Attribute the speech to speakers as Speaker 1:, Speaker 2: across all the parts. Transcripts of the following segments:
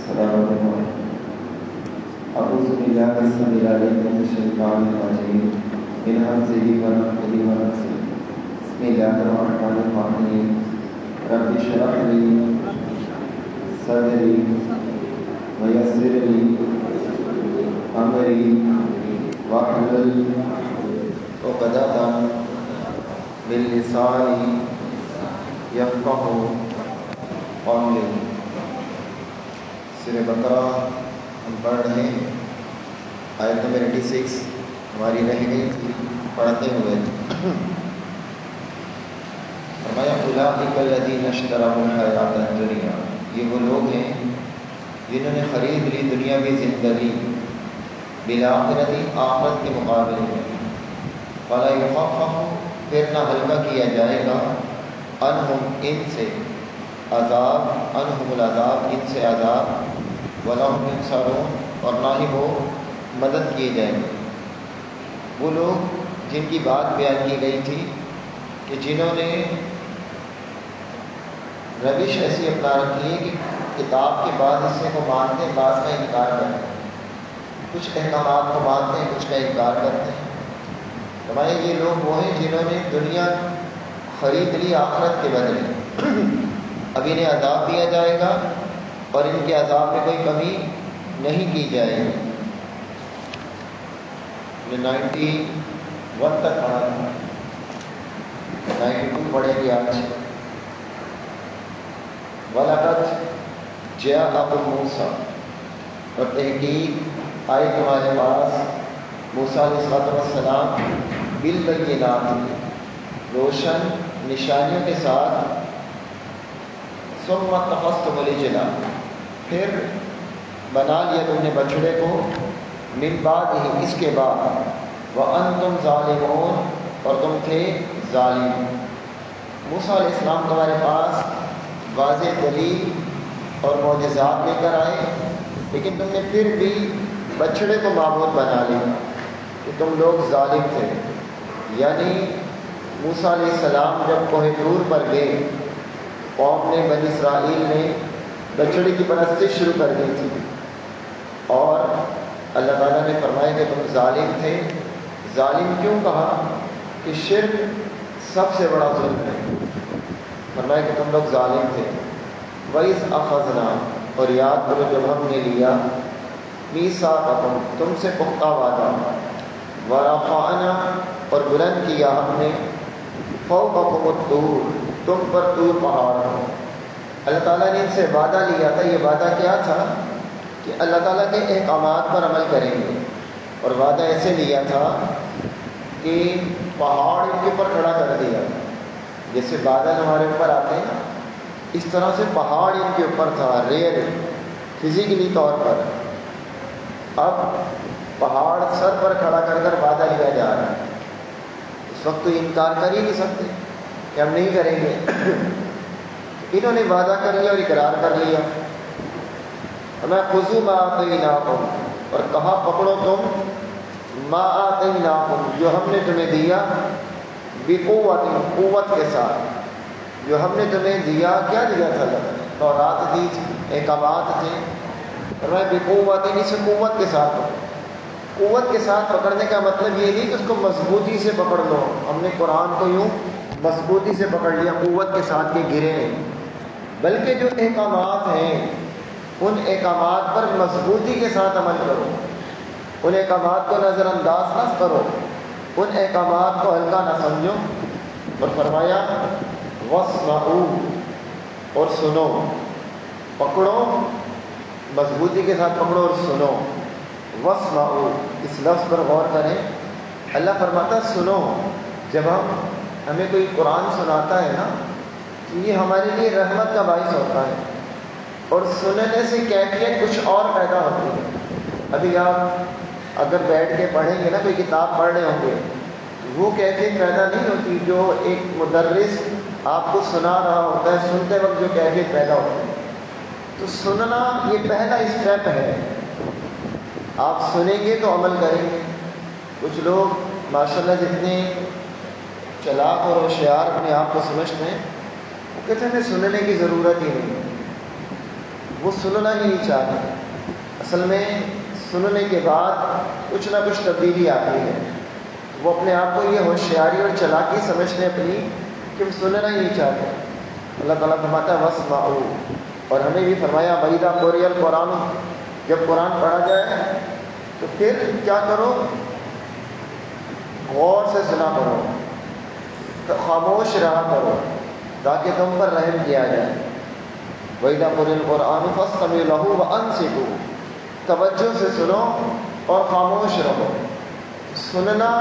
Speaker 1: السلام علیکم. اعوذ باللہ السمیع العلیم من الشیطان الرجیم من ہمزہ ونفخہ ونفثہ. بسم اللہ الرحمن الرحیم. رب اشرح لی صدری ویسر لی امری واحلل عقدۃ من لسانی یفقہوا قولی. سورہ بقرہ ہم پڑھ رہے ہیں. آیت نمبر 86 ہماری رہ گئی تھی پڑھتے ہوئے. فرمایا اولئک الذین اشتروا الحیاۃ الدنیا، یہ وہ لوگ ہیں جنہوں نے خرید لی دنیاوی زندگی بالآخرۃ، آخرت کے مقابلے میں. فلا یخفف، پھر نہ ہلکا کیا جائے گا، عنہم ان سے عذاب، عنہم العذاب ان سے عذاب، ولا هم ینصرون اور نہ ہی وہ مدد کیے جائیں گے. وہ لوگ جن کی بات بیان کی گئی تھی کہ جنہوں نے روش ایسی اپنا رکھی ہے کہ کتاب کے بعد حصے کو مانتے ہیں، بعض کا انکار کرتے ہیں، کچھ احکامات کو مانتے ہیں، کچھ کا انکار کرتے ہیں. ہمارے یہ لوگ وہ ہیں جنہوں نے دنیا خرید لی آخرت کے بدلے. اب انہیں عذاب دیا جائے گا اور ان کے عذاب میں کوئی کمی نہیں کی جائے گی. 91 تک پڑھا تھا، 92 پڑھیں گے آج. وَلَقَدْ جَاءَكُم مُوسَىٰ، اور تحقیق آئے تمہارے پاس موسیٰ علیہ السلام بالبینات، روشن نشانیوں کے ساتھ. ثم اتخذتم العجل، پھر بنا لیا تم نے بچڑے کو، من بعد ہی اس کے بعد، وانتم ظالمون اور تم تھے ظالم. موسیٰ علیہ السلام تمہارے پاس واضح دلیل اور معجزات لے کر آئے، لیکن تم نے پھر بھی بچڑے کو معبود بنا لیا کہ تم لوگ ظالم تھے. یعنی موسیٰ علیہ السلام جب کوہ طور پر گئے، قوم نے، بنی اسرائیل نے بچڑے کی پرستش شروع کر دی تھی، اور اللہ تعالیٰ نے فرمایا کہ تم ظالم تھے. ظالم کیوں کہا؟ کہ شرک سب سے بڑا ظلم ہے. فرمایا کہ تم لوگ ظالم تھے. وَإِذْ أَخَذْنَا، اور یاد کرو جب ہم نے لیا، مِيثَاقَكُمْ تم سے پختہ وعدہ، وَرَفَعْنَا اور بلند کیا ہم نے، فَوْقَكُمُ الطُّورَ تم پر طور پہاڑ. اللہ تعالیٰ نے ان سے وعدہ لیا تھا. یہ وعدہ کیا تھا؟ کہ اللہ تعالیٰ کے احکامات پر عمل کریں گے. اور وعدہ ایسے لیا تھا کہ پہاڑ ان کے اوپر کھڑا کر دیا. جیسے بادل ہمارے اوپر آتے ہیں نا، اس طرح سے پہاڑ ان کے اوپر تھا، ریئل فزیکلی طور پر. اب پہاڑ سر پر کھڑا کر کر وعدہ لیا جا رہا ہے. اس وقت تو انکار کر ہی نہیں سکتے کہ ہم نہیں کریں گے. انہوں نے وعدہ کر لیا اور اقرار کر لیا. ہمیں خذوا ما آتیناکم، اور کہا پکڑو تم، ما آتیناکم جو ہم نے تمہیں دیا، بقوت قوت کے ساتھ. جو ہم نے تمہیں دیا، کیا دیا تھا؟ تورات دی تھی، احکامات تھے. فرمایا بقوت، اسے قوت کے ساتھ پکڑو. قوت کے ساتھ پکڑنے کا مطلب یہ نہیں کہ اس کو مضبوطی سے پکڑ لو. ہم نے قرآن کو یوں مضبوطی سے پکڑ لیا، قوت کے ساتھ کے گرے نہیں، بلکہ جو احکامات ہیں ان احکامات پر مضبوطی کے ساتھ عمل کرو. ان احکامات کو نظر انداز نہ کرو، ان احکامات کو ہلکا نہ سمجھو. اور فرمایا واسمعوا، اور سنو. پکڑو، مضبوطی کے ساتھ پکڑو اور سنو. واسمعوا، اس لفظ پر غور کریں. اللہ فرماتا سنو. جب ہمیں کوئی قرآن سناتا ہے نا، تو یہ ہمارے لیے رحمت کا باعث ہوتا ہے، اور سننے سے کیفیت کچھ اور پیدا ہوتی ہے. ابھی آپ اگر بیٹھ کے پڑھیں گے نا، کوئی کتاب پڑھ رہے ہوں گے، وہ کیفیت پیدا نہیں ہوتی جو ایک مدرس آپ کو سنا رہا ہوتا ہے، سنتے وقت جو کیفیت پیدا ہوتی ہے. تو سننا یہ پہلا اسٹیپ ہے. آپ سنیں گے تو عمل کریں گے. کچھ لوگ ماشاءاللہ جتنے چلاک اور ہوشیار اپنے آپ کو سمجھتے ہیں، وہ کہتے ہیں سننے کی ضرورت ہی نہیں. وہ سننا ہی نہیں چاہتے۔ اصل میں سننے کے بعد کچھ نہ کچھ تبدیلی آتی ہے، وہ اپنے آپ کو یہ ہوشیاری اور چالاکی سمجھتے اپنی کہ وہ سننا ہی نہیں چاہتے۔ اللہ تعالیٰ فرماتا ہے وَاسْمَعُوا، اور ہمیں بھی فرمایا وَإِذَا قُرِئَ الْقُرْآنُ، جب قرآن پڑھا جائے تو پھر کیا کرو؟ غور سے سنا کرو، خاموش رہا کرو تاکہ تم پر رحم کیا جائے۔ وَإِذَا قُرِئَ الْقُرْآنُ فَاسْتَمِعُوا لَهُ وَأَنصِتُوا، توجہ سے سنو اور خاموش رہو۔ سننا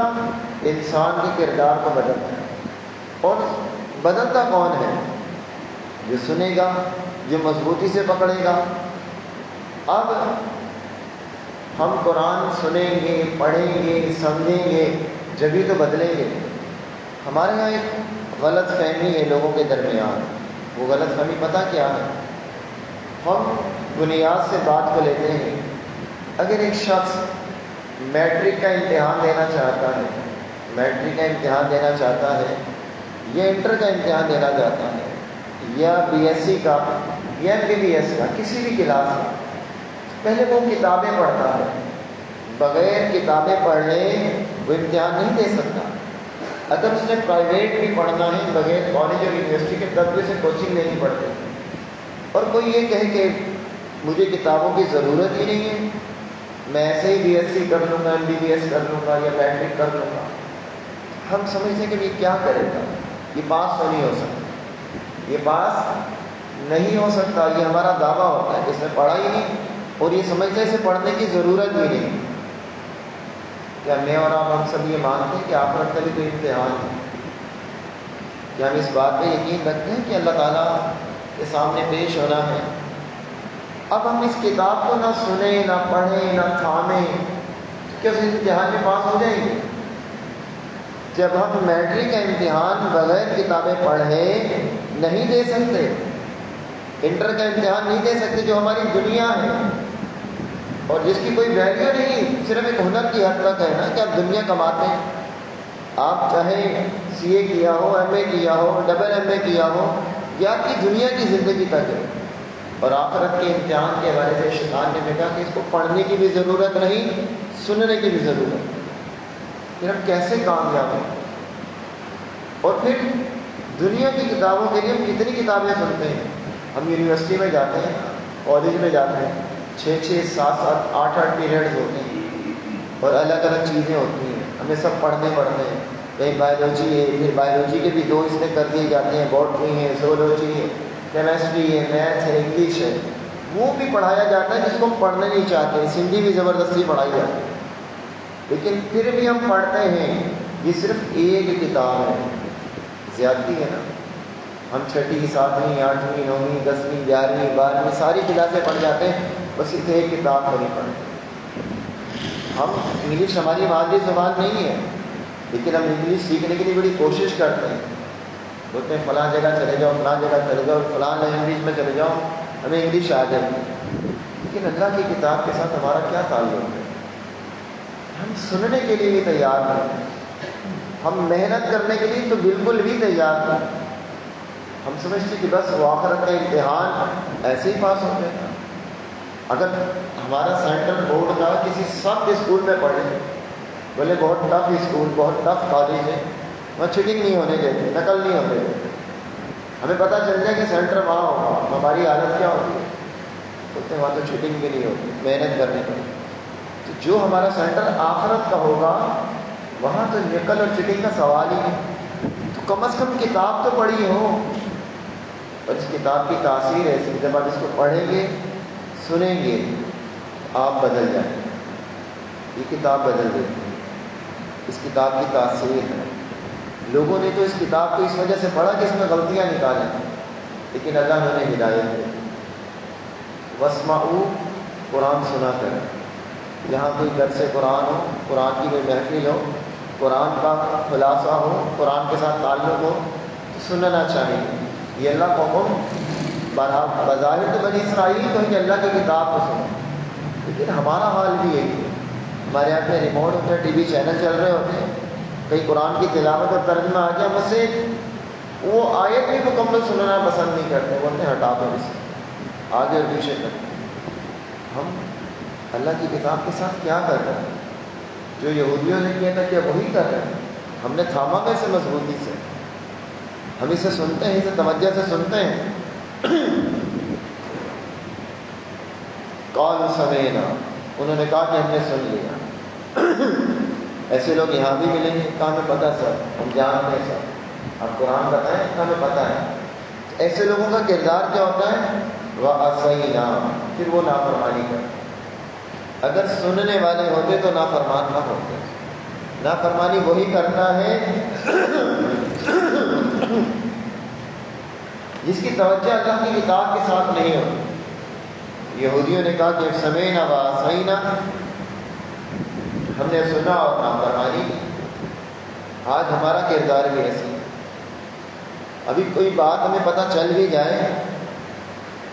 Speaker 1: انسان کے کردار کو بدلتا ہے، اور بدلتا کون ہے؟ جو سنے گا، جو مضبوطی سے پکڑے گا۔ اب ہم قرآن سنیں گے، پڑھیں گے، سمجھیں گے، جبھی تو بدلیں گے۔ ہمارے یہاں ایک غلط فہمی ہے لوگوں کے درمیان، وہ غلط فہمی پتہ کیا ہے؟ ہم بنیاد سے بات کو لیتے ہیں۔ اگر ایک شخص میٹرک کا امتحان دینا چاہتا ہے، میٹرک کا امتحان دینا چاہتا ہے، یا انٹر کا امتحان دینا چاہتا ہے، یا بی ایس سی کا یا ایم بی بی ایس کا، کسی بھی کلاس کا، پہلے وہ کتابیں پڑھتا ہے۔ بغیر کتابیں پڑھنے وہ امتحان نہیں دے سکتا۔ اگر اس نے پرائیویٹ بھی پڑھنا ہے، بغیر کالج اور یونیورسٹی کے تب بھی اسے کوچنگ لینی پڑتی ہے۔ اور کوئی یہ کہے کہ مجھے کتابوں کی ضرورت ہی نہیں ہے، میں ایسے ہی بی ایس سی کر لوں گا، ایم بی بی ایس کر لوں گا، یا میٹرک کر لوں گا۔ ہم سمجھتے ہیں کہ یہ کیا کرے گا، یہ پاس تو نہیں ہو سکتا، یہ پاس نہیں ہو سکتا، یہ ہمارا دعویٰ ہوتا ہے کہ اس نے پڑھا ہی نہیں، اور یہ سمجھتے ہیں اسے پڑھنے کی ضرورت بھی نہیں۔ کیا میں اور آپ ہم سب یہ مانتے ہیں کہ آخرت کا بھی کوئی امتحان ہے؟ کیا ہم اس بات پہ یقین رکھتے ہیں کہ اللہ تعالیٰ کے سامنے پیش ہونا ہے؟ اب ہم اس کتاب کو نہ سنیں، نہ پڑھیں، نہ تھامیں، کیا اس امتحان میں پاس ہو جائیں گے؟ جب ہم میٹرک کا امتحان بغیر کتابیں پڑھے نہیں دے سکتے، انٹر کا امتحان نہیں دے سکتے، جو ہماری دنیا ہے اور جس کی کوئی ویلیو نہیں، صرف ایک ہنر کی حد تک ہے نا کہ آپ دنیا کماتے ہیں۔ آپ چاہے سی اے کیا ہو، ایم اے کیا ہو، ڈبل ایم اے کیا ہو، یہ آپ کی دنیا کی زندگی تک ہے۔ اور آخرت کے امتحان کے حوالے سے شیطان نے کہا کہ اس کو پڑھنے کی بھی ضرورت نہیں، سننے کی بھی ضرورت، پھر ہم کیسے کامیاب ہیں؟ اور پھر دنیا کی کتابوں کے لیے ہم کتنی کتابیں سنتے ہیں؟ ہم یونیورسٹی میں جاتے ہیں، کالج میں جاتے ہیں، 6 7 8 پیریڈز ہوتے ہیں اور الگ الگ چیزیں ہوتی ہیں، ہمیں سب پڑھنے پڑتے ہیں۔ کہیں بایولوجی ہے، پھر بایولوجی کے بھی 2 حصے کر دیے جاتے ہیں، باٹنی ہے، زولوجی ہے، کیمسٹری ہے، میتھ ہے، انگلش ہے، وہ بھی پڑھایا جاتا ہے جس کو ہم پڑھنے نہیں چاہتے، سندھی بھی زبردستی پڑھائی جاتی ہے، لیکن پھر بھی ہم پڑھتے ہیں۔ یہ صرف ایک کتاب ہے، زیادتی ہے نا۔ ہم 6ٹھی 7ویں 8ویں 9ویں 10ویں 11ویں 12ویں ساری کلاسیں پڑھ جاتے ہیں، بس اسے ایک کتاب کو نہیں پڑھتے۔ ہم انگلش ہماری مادری زبان نہیں ہے، لیکن ہم انگلش سیکھنے کے لیے بڑی کوشش کرتے ہیں، بولتے ہیں فلاں جگہ چلے جاؤ، فلاں جگہ چلے جاؤ، فلاں لینگویج میں چلے جاؤ، ہمیں انگلش آ جائے گی۔ لیکن اللہ کی کتاب کے ساتھ ہمارا کیا تعلق ہے؟ ہم سننے کے لیے بھی تیار نہیں، ہم محنت کرنے کے لیے تو بالکل بھی تیار نہیں۔ ہم سمجھتے کہ بس وہ آخرت کا امتحان ایسے ہی پاس ہو جائے گا۔ اگر ہمارا سینٹر بورڈ کا کسی سخت اسکول میں پڑھے، بولے بہت ٹف اسکول، بہت ٹف کالج ہے، وہاں چیٹنگ نہیں ہونے دیتے، نقل نہیں ہونے دیتے، ہمیں پتہ چل جائے کہ سینٹر وہاں ہوگا، ہماری حالت کیا ہوتی ہے؟ بولتے ہیں وہاں تو چیٹنگ بھی نہیں ہوتی، محنت کرنی پڑے۔ تو جو ہمارا سینٹر آخرت کا ہوگا وہاں تو نقل اور چیٹنگ کا سوال ہی نہیں۔ تو کم از کم کتاب تو پڑھی ہو، اور اس کتاب کی تاثیر ہے کہ جب آپ اس کو پڑھیں گے، سنیں گے، آپ بدل جائیں گے۔ یہ کتاب بدل دیتی ہے، اس کتاب کی تاثیر ہے۔ لوگوں نے تو اس کتاب کو اس وجہ سے پڑھا کہ اس میں غلطیاں نکالیں، لیکن اللہ نے انہیں ہدایت دی۔ وَاسْمَعُوا، قرآن سنا کریں۔ جہاں کوئی درس قرآن ہو، قرآن کی کوئی محفل ہو، قرآن کا خلاصہ ہو، قرآن کے ساتھ تعلق ہو، تو سننا چاہیے۔ یہ اللہ کو حکم، بظاہر تو بنی اسرائیل تو ہے کہ اللہ کی کتاب کو سنو، لیکن ہمارا حال بھی یہی ہے۔ ہمارے یہاں پہ ریموٹ ہوتے ہیں، ٹی وی چینل چل رہے ہوتے ہیں، کئی قرآن کی تلاوت اور ترجمہ آ گیا، مجھ سے وہ آیت بھی مکمل سننا پسند نہیں کرتے، بولتے ہیں ہٹا دو اسے، آگے اور پیچھے کرتے ہیں۔ ہم اللہ کی کتاب کے ساتھ کیا کر رہے ہیں؟ جو یہودیوں نے کیا تھا کیا وہی کر رہے ہیں؟ ہم نے تھاما کیسے مضبوطی سے؟ ہم اسے سنتے ہیں، اسے توجہ سے سنتے ہیں۔ قالوا سمعنا، انہوں نے کہا کہ ہم نے سن لیا۔ ایسے لوگ یہاں بھی ملیں گے، کہاں ہمیں پتہ سر، ہم جانتے ہیں سر، آپ قرآن بتائیں، ہمیں پتہ ہے۔ ایسے لوگوں کا کردار کیا ہوتا ہے؟ وَعَصَيْنَا، پھر وہ نافرمانی کرتے۔ اگر سننے والے ہوتے تو نافرمان نہ ہوتے۔ نافرمانی وہی کرتا ہے جس کی توجہ اللہ کی کتاب کے ساتھ نہیں ہوتی۔ یہودیوں نے کہا کہ سمعنا وعصینا، ہم نے سنا اور نافرمانی کی۔ آج ہمارا کردار بھی ایسی ہے۔ ابھی کوئی بات ہمیں پتہ چل بھی جائے،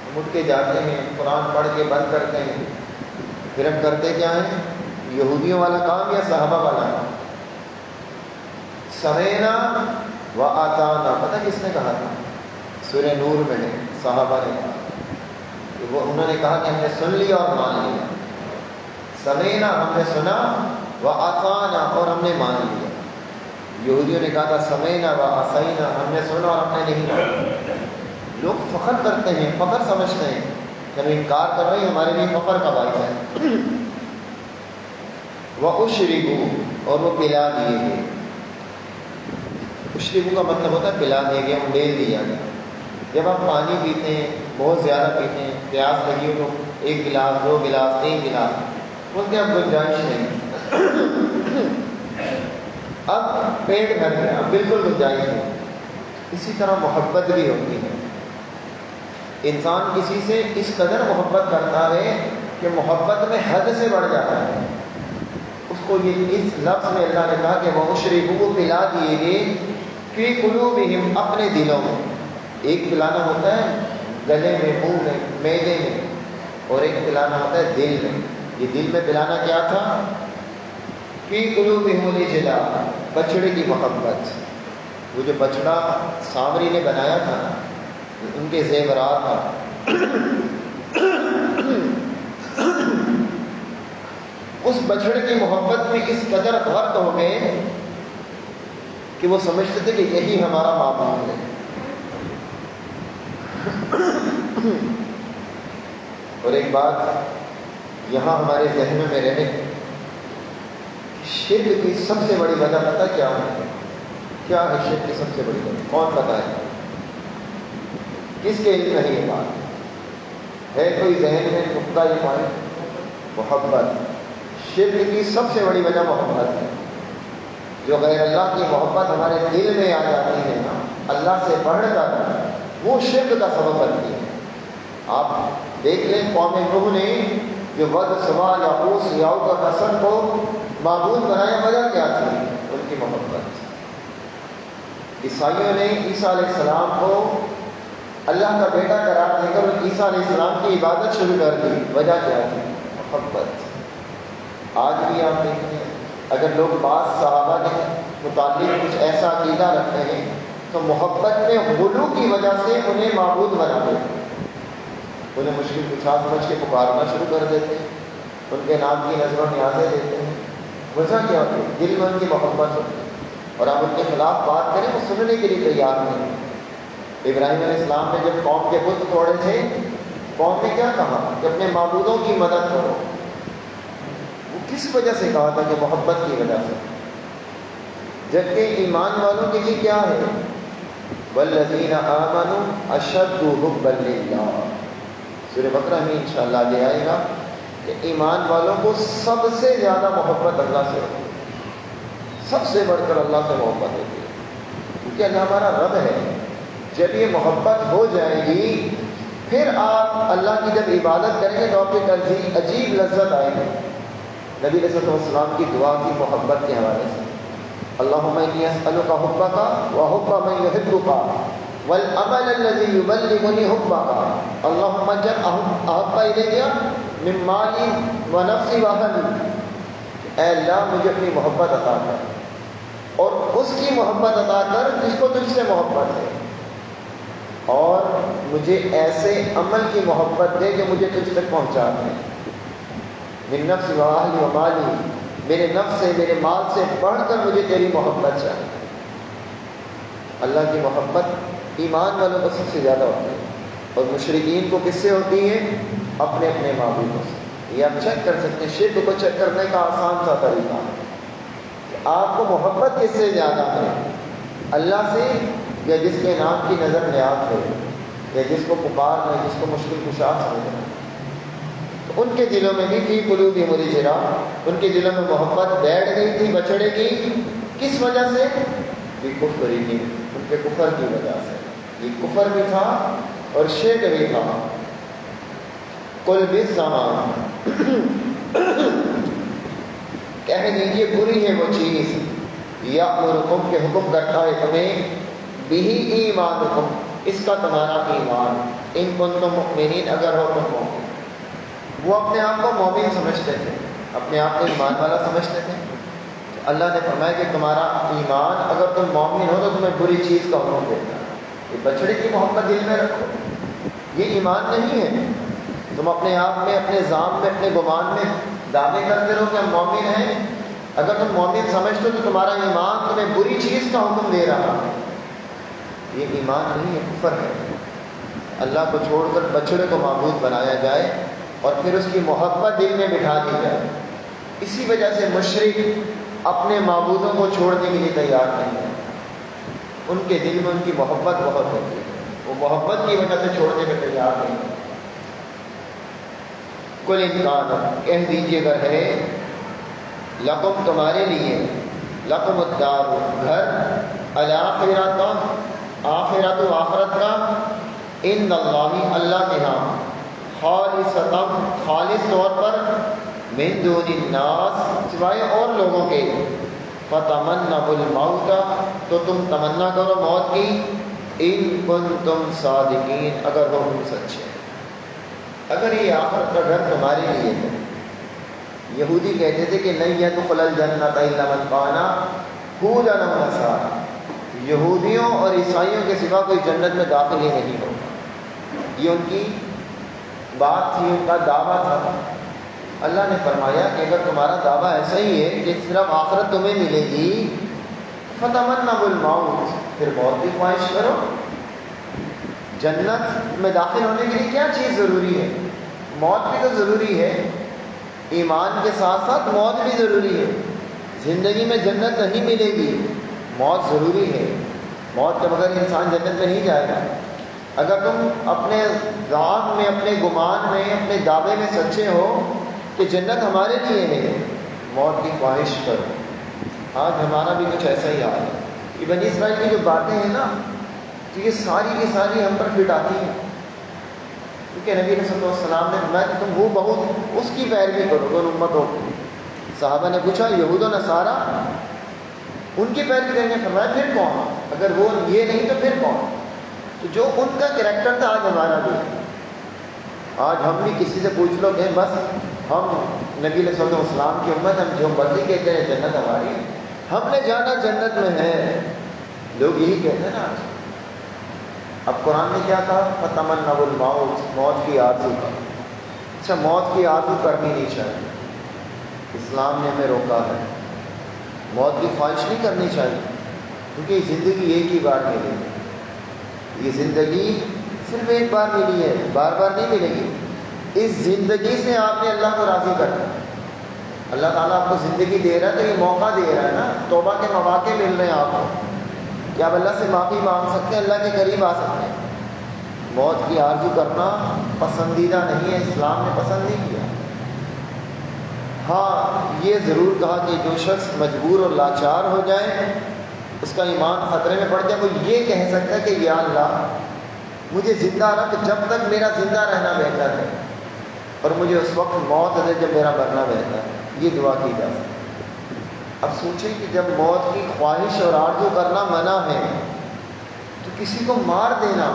Speaker 1: ہم اٹھ کے جاتے ہیں، قرآن پڑھ کے بند کرتے ہیں، پھر ہم کرتے کیا ہیں؟ یہودیوں والا کام یا صحابہ والا کام؟ سمعنا وَأَطَعْنَا، پتہ کس نے کہا تھا؟ سورہ نور میں ہے، صحابہ نے کہا، وہ انہوں نے کہا کہ ہم نے سن لیا اور مان لیا۔ سمعنا، ہم نے سنا، وَأَطَعْنَا، اور ہم نے مان لیا۔ یہودیوں نے کہا تھا سمعنا وعصینا، ہم نے سنا اور ہم نے نہیں مانا۔ لوگ فخر کرتے ہیں، فخر سمجھتے ہیں کہ ہم انکار کر رہے ہیں، ہمارے لیے فخر کا باعث ہے۔ وَأُشْرِبُوا، اور وہ پلا دیے گئے۔ اشربو کا مطلب ہوتا ہے پلا دیے گئے، انڈیل دیا گیا۔ جب آپ پانی پیتے ہیں، بہت زیادہ پیتے ہیں، پیاس لگی ہو تو 1 گلاس 2 گلاس 3 گلاس، بولتے ہیں اب گنجائش نہیں، اب پیٹ بھر گیا، اب بالکل گنجائش نہیں۔ اسی طرح محبت بھی ہوتی ہے۔ انسان کسی سے اس قدر محبت کرتا ہے کہ محبت میں حد سے بڑھ جاتا ہے۔ اس کو یہ اس لفظ میں اللہ نے کہا کہ وہ اشربو، پلا دیے گئے، فی قلوبہم، اپنے دلوں میں۔ ایک پلانا ہوتا ہے گلے میں، منہ میں، معدے میں، اور ایک پلانا ہوتا ہے دل میں۔ یہ دل میں پلانا کیا تھا؟ فی قلوبہم الإجلال، بچڑے کی محبت۔ وہ جو بچڑا سامری نے بنایا تھا، ان کے زیورات تھا، اس بچڑے کی محبت میں اس قدر غرق ہو گئے کہ وہ سمجھتے تھے کہ یہی ہمارا معبود ہے۔ اور ایک بات یہاں ہمارے ذہن میں رہے، شرک کی سب سے بڑی وجہ پتہ کیا ہے؟ کیا ہے شرک کی سب سے بڑی وجہ؟ کون بتائے؟ کس کے علم میں یہ بات ہے؟ کوئی ذہن میں نقطہ یہ پائے؟ محبت۔ شرک کی سب سے بڑی وجہ محبت ہے۔ جو غیر اللہ کی محبت ہمارے دل میں آ جاتی ہے نا، اللہ سے بڑھ کر، وہ شرک کا سبب بنتی ہے۔ آپ دیکھ لیں قوم نوح نے جو ود، سوا، یعوث، یعوق اور نصر کو معبود بنایا، وجہ کیا تھی؟ ان کی محبت۔ عیسائیوں نے عیسیٰ علیہ السلام کو اللہ کا بیٹا قرار دے کر عیسیٰ علیہ السلام کی عبادت شروع کر دی، وجہ کیا تھی؟ محبت۔ آج بھی آپ دیکھتے ہیں اگر لوگ بعض صحابہ کے متعلق کچھ ایسا عقیدہ رکھتے ہیں تو محبت میں غلو کی وجہ سے انہیں معبود بنا دیتے ہیں، انہیں مشکل کچھا سمجھ کے پکارنا شروع کر دیتے ہیں، ان کے نام کی نظر و نیازیں دیتے ہیں۔ وجہ کیا ہوتی ہے؟ دل میں ان کی محبت ہوتی ہے، اور آپ ان کے خلاف بات کریں وہ سننے کے لیے تیار نہیں۔ ابراہیم علیہ السلام نے جب قوم کے بت توڑے تھے، قوم نے کیا کہا کہ اپنے معبودوں کی مدد کرو۔ وہ کس وجہ سے کہا تھا؟ کہ محبت کی وجہ سے۔ جبکہ ایمان والوں کے لیے کیا ہے؟ والذین آمنوا اشد حبا للہ۔ سورہ بقرہ میں انشاءاللہ آگے آئے گا کہ ایمان والوں کو سب سے زیادہ محبت اللہ سے ہوتی ہے، سب سے بڑھ کر اللہ سے محبت ہوتی ہے، کیونکہ اللہ ہمارا رب ہے۔ جب یہ محبت ہو جائے گی، پھر آپ اللہ کی جب عبادت کریں گے تو آپ کی عجیب لذت آئے گی۔ نبی علیہ السلام کی دعا کی محبت کے حوالے سے، اللہم انی اسألک حبک وحب من یحبک والعمل الذی یبلغنی حبک اللہم اجعل احب الیک من مالی ونفسی واہلی۔ اے اللہ مجھے اپنی محبت عطا کر، اور اس کی محبت عطا کر جس کو تجھ سے محبت ہے، اور مجھے ایسے عمل کی محبت دے جو مجھے تجھ تک پہنچا دے. من نفس و اہلی و مالی، میرے نفس سے میرے مال سے بڑھ کر مجھے تیری محبت چاہیے. اللہ کی محبت ایمان والوں کو سب سے زیادہ ہوتی ہے، اور مشرکین کو کس سے ہوتی ہے؟ اپنے اپنے معبودوں سے. یہ آپ چیک کر سکتے ہیں، شرک کو چیک کرنے کا آسان سا طریقہ کہ آپ کو محبت کس سے زیادہ ہے، اللہ سے یا جس کے نام کی نظر نیاز ہے، یا جس کو پکار ہے، جس کو مشکل کشا سمجھنا. تو ان کے دلوں میں بھی تھی قلوبہم الجرا، ان کے دلوں میں محبت بیٹھ گئی تھی بچڑے کی. کس وجہ سے؟ بکفرہم، ان کے کفر کی وجہ سے. یہ کفر بھی تھا اور شرک بھی تھا. قل بالزمان، کہہ دیجیے بری ہے وہ چیز، یأمرکم، کہ حکم کرتا ہے تمہیں، بہی ایمانکم، اس کا تمہارا ایمان، ان کنتم مؤمنین، اگر ہو تم مومن. وہ اپنے آپ کو مومن سمجھتے تھے، اپنے آپ کو ایمان والا سمجھتے تھے. اللہ نے فرمایا کہ تمہارا ایمان، اگر تم مومن ہو تو تمہیں بری چیز کا حکم دیتا ہے. یہ بچڑے کی محبت دل میں رکھو، یہ ایمان نہیں ہے. تم اپنے آپ میں، اپنے ذات میں، اپنے گمان میں دعوے کرتے رہو کہ ہم مومن ہیں. اگر تم مومن سمجھتے ہو تو تمہارا ایمان تمہیں بری چیز کا حکم دے رہا ہے. یہ ایمان نہیں ہے، کفر ہے. اللہ کو چھوڑ کر بچڑے کو معبود بنایا جائے اور پھر اس کی محبت دل میں بٹھا دی جائے. اسی وجہ سے مشرک اپنے معبودوں کو چھوڑنے کے لیے تیار نہیں ہے. ان کے دل میں ان کی محبت بہت ہوتی ہے، وہ محبت کی وجہ سے چھوڑنے میں تیار نہیں ہے. کل امکان، کہہ دیجیے اگر ہے، لکم، تمہارے لیے، لکم الدار، گھر، الآخرۃ، آخرت و آخرت کا، ان اللہ، اللہ کے ہاں، خالصۃ، خالص طور پر، من دون الناس، سوائے اور لوگوں کے. فتمنوا الموت، تو تم تمنا کرو موت کی، ان کنتم صادقین، اگر ہو تم سچے. اگر یہ آخرت کا گھر تمہارے لیے ہے. یہودی کہتے تھے کہ لن يدخل الجنۃ الا من کان هودا او نصارا، یہودیوں اور عیسائیوں کے سوا کوئی جنت میں داخل ہی نہیں ہوگا. یہ ان کی بات تھی، ان کا دعویٰ تھا. اللہ نے فرمایا کہ اگر تمہارا دعویٰ ایسا ہی ہے کہ صرف آخرت تمہیں ملے گی، فتمنوا الموت، پھر موت کی خواہش کرو. جنت میں داخل ہونے کے لیے کیا چیز ضروری ہے؟ موت بھی تو ضروری ہے. ایمان کے ساتھ ساتھ موت بھی ضروری ہے. زندگی میں جنت نہیں ملے گی، موت ضروری ہے. موت کے بغیر انسان جنت میں نہیں جائے گا. اگر تم اپنے ذات میں، اپنے گمان میں، اپنے دعوے میں سچے ہو کہ جنت ہمارے لیے ہے، موت کی خواہش کرو. آج ہمارا بھی کچھ ایسا ہی حال ہے. یہ بنی اسرائیل کی جو باتیں ہیں نا، تو یہ ساری کی ساری ہم پر فٹ آتی ہیں. کیونکہ نبی صلی اللہ علیہ وسلم نے فرمایا کہ تم وہ بہت اس کی پیروی کرو دون امتوں کی. صحابہ نے پوچھا یہود و نصارہ ان کی پیروی کریں گے؟ فرمایا پھر کون؟ اگر وہ یہ نہیں تو پھر کون؟ تو جو ان کا کریکٹر تھا آج ہمارا بھی ہے. آج ہم بھی کسی سے پوچھ لو کہ بس ہم نبی صلی اللہ علیہ وسلم کی امت، ہم جو مرضی کہتے ہیں جنت ہماری، ہم نے جانا جنت میں ہے. لوگ یہی کہتے ہیں نا آج. اب قرآن نے کیا کہا؟ فتمنوا الموت، موت کی آرزو کا. اچھا، موت کی آرزو کرنی نہیں چاہیے، اسلام نے ہمیں روکا ہے. موت کی خواہش نہیں کرنی چاہیے، کیونکہ یہ زندگی ایک ہی بار ملے گی. یہ زندگی صرف ایک بار ملی ہے، بار بار نہیں ملے گی. اس زندگی سے آپ نے اللہ کو راضی کرنا. اللہ تعالیٰ آپ کو زندگی دے رہا ہے تو یہ موقع دے رہا ہے نا، توبہ کے مواقع مل رہے ہیں آپ کو کہ آپ اللہ سے معافی مانگ سکتے ہیں، اللہ کے قریب آ سکتے ہیں. موت کی آرزو کرنا پسندیدہ نہیں ہے، اسلام نے پسند نہیں کیا. ہاں یہ ضرور کہا کہ جو شخص مجبور اور لاچار ہو جائے، اس کا ایمان خطرے میں پڑ جائے، وہ یہ کہہ سکتا ہے کہ یا اللہ مجھے زندہ رکھ جب تک میرا زندہ رہنا بہتر ہے، اور مجھے اس وقت موت دے جب میرا مرنا بہتر ہے. یہ دعا کی جا سکتی. اب سوچیں کہ جب موت کی خواہش اور آرزو کرنا منع ہے تو کسی کو مار دینا